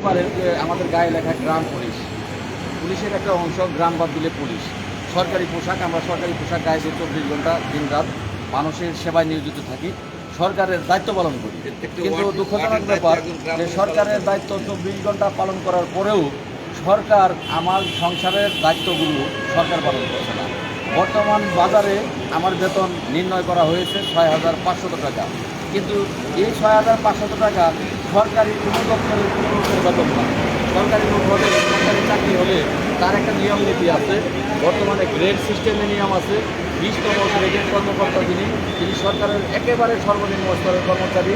পারেন যে আমাদের গায়ে লেখা গ্রাম পুলিশ, পুলিশের একটা অংশ গ্রাম বাদ দিলে পুলিশ। সরকারি পোশাক, আমরা সরকারি পোশাক গায়ে দিয়ে 24 ঘন্টা দিন রাত মানুষের সেবায় নিয়োজিত থাকি, সরকারের দায়িত্ব পালন করি। কিন্তু দুঃখজনক ব্যাপার যে সরকারের দায়িত্ব 24 ঘন্টা পালন করার পরেও সরকার আমার সংসারের দায়িত্বগুলো সরকার পালন করছে না। বর্তমান বাজারে আমার বেতন নির্ণয় করা হয়েছে 6,500 টাকা, কিন্তু এই 6,500 টাকা সরকারি কোনো দপ্তরের কোনো লোকের বেতন না। সরকারি লোক হলে, সরকারি চাকরি হলে তার একটা নিয়ম নীতি আছে। বর্তমানে গ্রেড সিস্টেমে নিয়ম আছে। 20তম গ্রেডের কর্মকর্তা তিনি সরকারের একেবারে সর্বনিম্ন স্তরের কর্মচারী।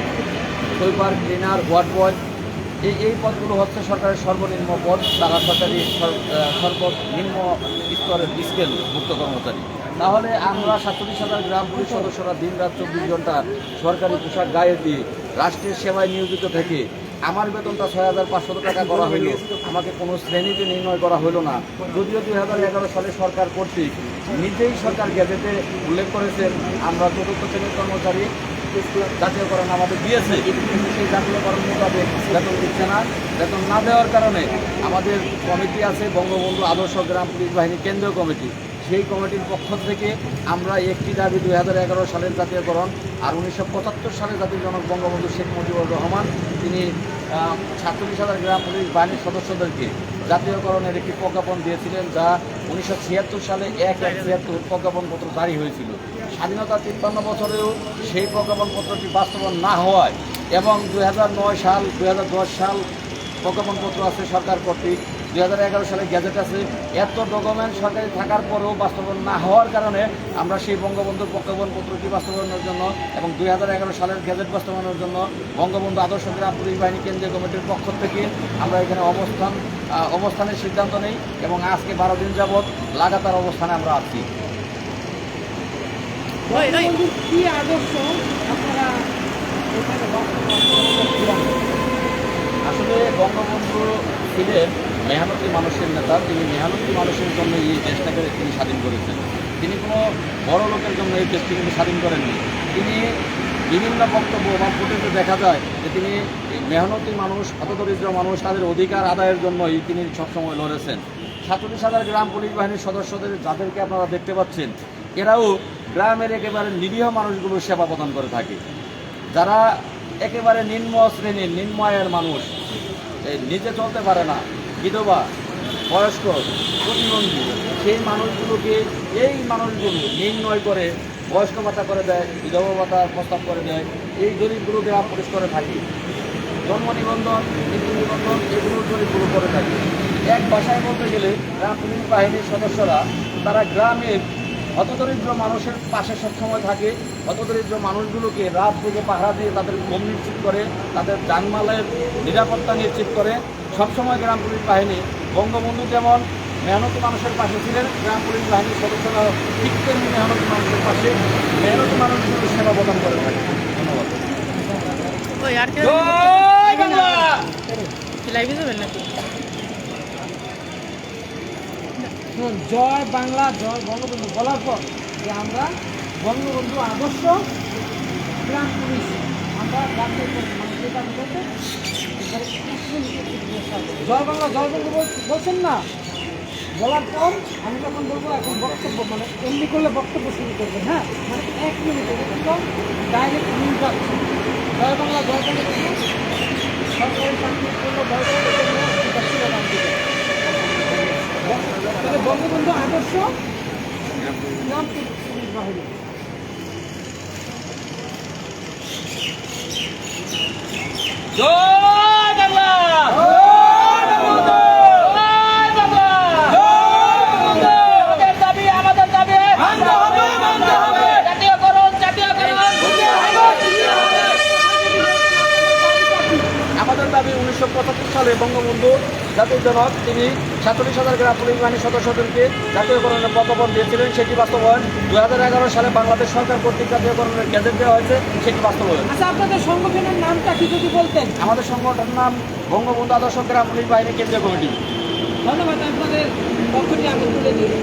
সুইপার, ক্লিনার, ওয়ার্ড বয়, এই পদগুলো হচ্ছে সরকারের সর্বনিম্ন পদ। তারা সরকারি সর্বনিম্ন স্তরের স্কেল মুক্ত কর্মচারী। তাহলে আমরা 47,000 গ্রাম পুলিশ সদস্যরা দিন রাত 24 ঘন্টা সরকারি পোশাক গায়ে দিয়ে রাষ্ট্রের সেবায় নিয়োজিত থেকে আমার বেতনটা 6,500 টাকা করা হইল, আমাকে কোনো শ্রেণীতে নির্ণয় করা হইল না। যদিও 2011 সালে সরকার কর্তৃক নিজেই সরকার গেজেটে উল্লেখ করেছেন আমরা 4র্থ শ্রেণীর কর্মচারী, জাতীয়করণ আমাদের দিয়েছে, কিন্তু সেই জাতীয়করণ মোতাবেক বেতন দিচ্ছে না। বেতন না দেওয়ার কারণে আমাদের কমিটি আছে, বঙ্গবন্ধু আদর্শ গ্রাম পুলিশ বাহিনী কেন্দ্রীয় কমিটি। সেই কমিটির পক্ষ থেকে আমরা একটি দাবি 2011 সালের জাতীয়করণ আর 1975 সালে জাতির জনক বঙ্গবন্ধু শেখ মুজিবুর রহমান তিনি 47,000 গ্রাম পুলিশ বাহিনীর সদস্যদেরকে জাতীয়করণের একটি প্রজ্ঞাপন দিয়েছিলেন, যা 1976 সালে 1/76 প্রজ্ঞাপনপত্র জারি হয়েছিল। স্বাধীনতা 53 বছরেও সেই প্রজ্ঞাপনপত্রটি বাস্তবায়ন না হওয়ায় এবং 2009 সাল 2010 সাল প্রজ্ঞাপনপত্র আছে সরকার কর্তৃক, 2011 সালে গ্যাজেট আছে, এত ডকুমেন্ট সরকারি থাকার পরেও বাস্তবায়ন না হওয়ার কারণে আমরা সেই বঙ্গবন্ধুর প্রজ্ঞাপনপত্রটি বাস্তবায়নের জন্য এবং 2011 সালের গ্যাজেট বাস্তবায়নের জন্য বঙ্গবন্ধু আদর্শ গ্রাম পুলিশ বাহিনী কেন্দ্রীয় কমিটির পক্ষ থেকে আমরা এখানে অবস্থানের সিদ্ধান্ত নেই এবং আজকে 12 দিন যাবৎ লাগাতার অবস্থানে আমরা আছি। কি আদর্শ আপনারা আসলে বঙ্গবন্ধু ছিলেন মেহনতি মানুষের নেতা। তিনি মেহনতি মানুষের জন্য এই দেশটাকে তিনি স্বাধীন করেছেন। তিনি কোনো বড় লোকের জন্য এই দেশটি কিন্তু স্বাধীন করেননি। তিনি বিভিন্ন বক্তব্য বা ফুটেজে দেখা যায় যে তিনি মেহনতি মানুষ, হতদরিদ্র মানুষ, তাদের অধিকার আদায়ের জন্যই তিনি সবসময় লড়েছেন। 47,000 গ্রাম পুলিশ বাহিনীর সদস্যদের যাদেরকে আপনারা দেখতে পাচ্ছেন, এরাও গ্রামের একেবারে নিরীহ মানুষগুলোর সেবা প্রদান করে থাকে। যারা একেবারে নিম্ন শ্রেণীর, নিম্ন আয়ের মানুষ, নিজে চলতে পারে না, বিধবা, বয়স্ক, প্রতিবন্ধী, সেই মানুষগুলোকে এই মানুষগুলো নির্ণয় করে বয়স্ক ভাতা করে দেয়, বিধবা ভাতার প্রস্তাব করে দেয়। এই গরিবগুলো গ্রাম পুলিশ করে থাকি। জন্ম নিবন্ধন, মৃত্যু নিবন্ধন, এগুলোর গরিবগুলো করে থাকি। এক ভাষায় বলতে গেলে গ্রাম পুলিশ বাহিনীর সদস্যরা তারা গ্রামের হতদরিদ্র মানুষের পাশে সবসময় থাকে। হতদরিদ্র মানুষগুলোকে রাত থেকে পাহারা দিয়ে তাদের ঘুম নিশ্চিত করে, তাদের জানমালের নিরাপত্তা নিশ্চিত করে। সবসময় গ্রাম পুলিশ বাহিনী বঙ্গবন্ধু যেমন মেহনতি মানুষের পাশে ছিলেন, গ্রাম পুলিশ বাহিনীর সদস্যরা ঠিক তেমনি মেহনতি মানুষের পাশে মেহনতি মানুষগুলো সেবা প্রদান করে থাকে। ধন্যবাদ। জয় বাংলা, জয় বঙ্গবন্ধু বলার পর যে আমরা বঙ্গবন্ধু আদর্শ গ্রাম পুলিশ আমরা জাতীয় মানে যে দাবি করতে জয় বাংলা, জয় বঙ্গ বলছেন না, বলার পর আমি যখন বলবো এখন বক্তব্য মানে এমনি করলে বক্তব্য শুরু করবেন, হ্যাঁ মানে 1 মিনিটে একদম ডাইরেক্ট নিউজ যাচ্ছে। জয় বাংলা, জয় বঙ্গ সরকারি চাকরি করলে জয় তাহলে বঙ্গবন্ধু আদর্শ গ্রাম পুলিশ বাহিনী। জয় বাংলা, আমাদের দাবি জাতীয়করণ, আমাদের দাবি 1975 সালে বঙ্গবন্ধু জাতির জনক তিনি 47,000 গ্রাম পুলিশ বাহিনীর সদস্যদেরকে জাতীয়করণের প্রজ্ঞাপন দিয়েছিলেন। সেটি বাস্তবায়ন 2011 সালে বাংলাদেশ সরকার কর্তৃক জাতীয়করণের গ্যাজেট দেওয়া হয়েছে, সেটি বাস্তবায়ন। আচ্ছা, আপনাদের সংগঠনের নামটা কি যদি বলতেন? আমাদের সংগঠনের নাম বঙ্গবন্ধু আদর্শ গ্রাম পুলিশ বাহিনী কেন্দ্রীয় কমিটি। ধন্যবাদ, আপনাদের পক্ষটি আমি তুলে দিই।